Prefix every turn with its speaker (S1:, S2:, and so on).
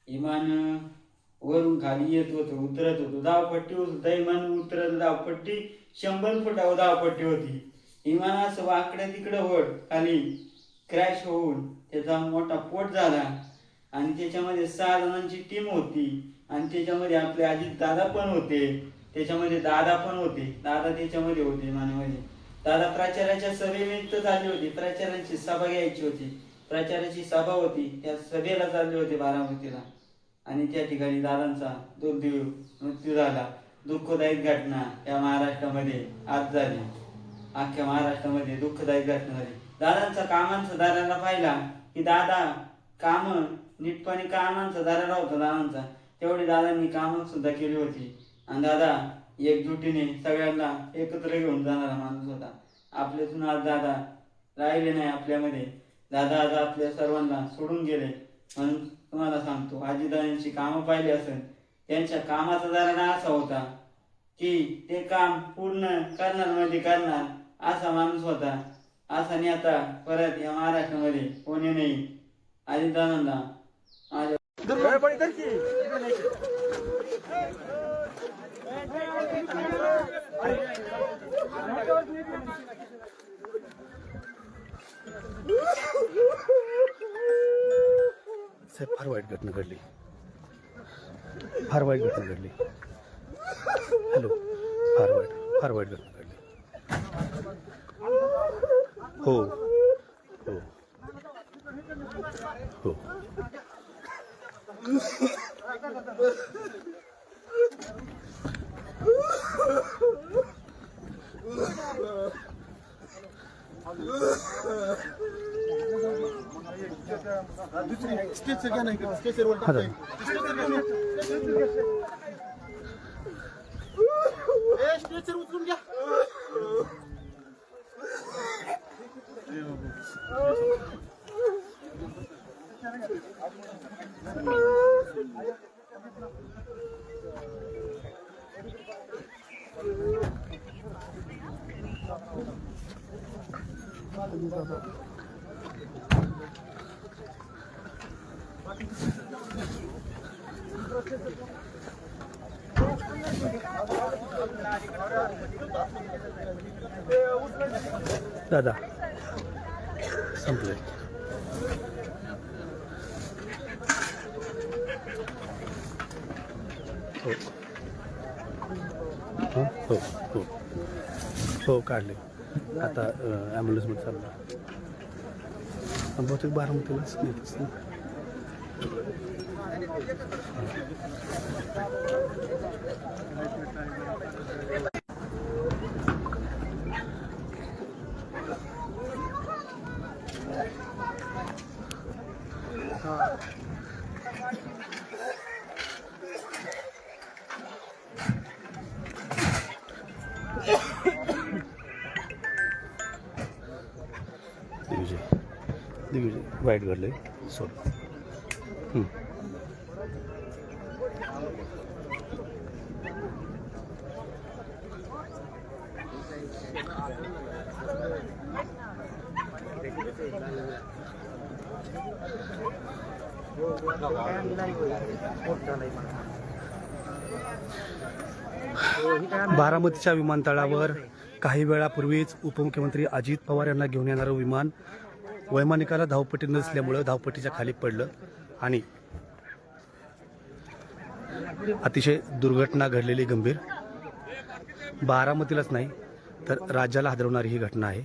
S1: विमान वरून खाली येत होतं, उतरत होतं. धावपट्टी होत विमान उतरत, धावपट्टी 100 फुटावर धावपट्टी होती. विमान असं वाकडं तिकडं होत खाली क्रॅश होऊन त्याचा मोठा पोट झाला आणि त्याच्यामध्ये 6 जणांची टीम होती आणि त्याच्यामध्ये आपले अजित दादा पण होते, त्याच्यामध्ये दादा पण होते, दादा त्याच्यामध्ये होते विमानामध्ये. दादा प्रचाराच्या सभेनिमित्त चालले होते, प्रचाराची सभा घ्यायची होती, प्रचाराची सभा होती, त्या सभेला चालले होते बारामतीला. आणि त्या ठिकाणी दादांचा दुर्दैवी मृत्यू झाला. दुःखदायक घटना या महाराष्ट्रामध्ये आज झाली. अख्ख्या महाराष्ट्रामध्ये दुःखदायक घटना झाली. दादांचा कामांचा दाराला पाहिला की दादा काम नीटपणे कामांचा दाराला होता दादांचा, तेवढी दादांनी कामं सुद्धा केली होती. आणि दादा एकजुटीने सगळ्यांना एकत्र घेऊन जाणारा माणूस होता. आपल्यातून आज दादा राहिले नाही आपल्यामध्ये. दादा आज आपल्या सर्वांना सोडून गेले. म्हणून तुम्हाला सांगतो, आजीदादांची कामं पाहिली असेल, त्यांच्या कामाचा दाराणा असा होता की ते काम पूर्ण करणार म्हणजे करणार असा माणूस होता. असा नेता परत या महाराष्ट्रामध्ये कोणी नाही. आजीदादांना माझ्या
S2: साहेब फार वाईट घटना घडली, फार वाईट घटना घडली. हॅलो, फार वाईट घटना घडली. हो हो हो.
S3: स्टेजचं घ्या नाही, स्टेजवर टाकताय. स्टेजवर उचलून घ्या.
S2: दादा संपले. हो हो हो हो काढले. आता ॲम्ब्युलन्समध्ये चालला. बहुतेक बारामतीलाच नेत असतील. दिग्विजय वाईट घडले. सोड. बारामतीच्या विमानतळावर काही वेळापूर्वीच उपमुख्यमंत्री अजित पवार यांना घेऊन येणारं विमान वैमानिकाला धावपट्टी नसल्यामुळं धावपट्टीच्या खाली पडलं आणि अतिशय दुर्घटना घडलेली गंभीर. बारामतीलाच नाही तर राज्याला हादरवणारी ही घटना आहे.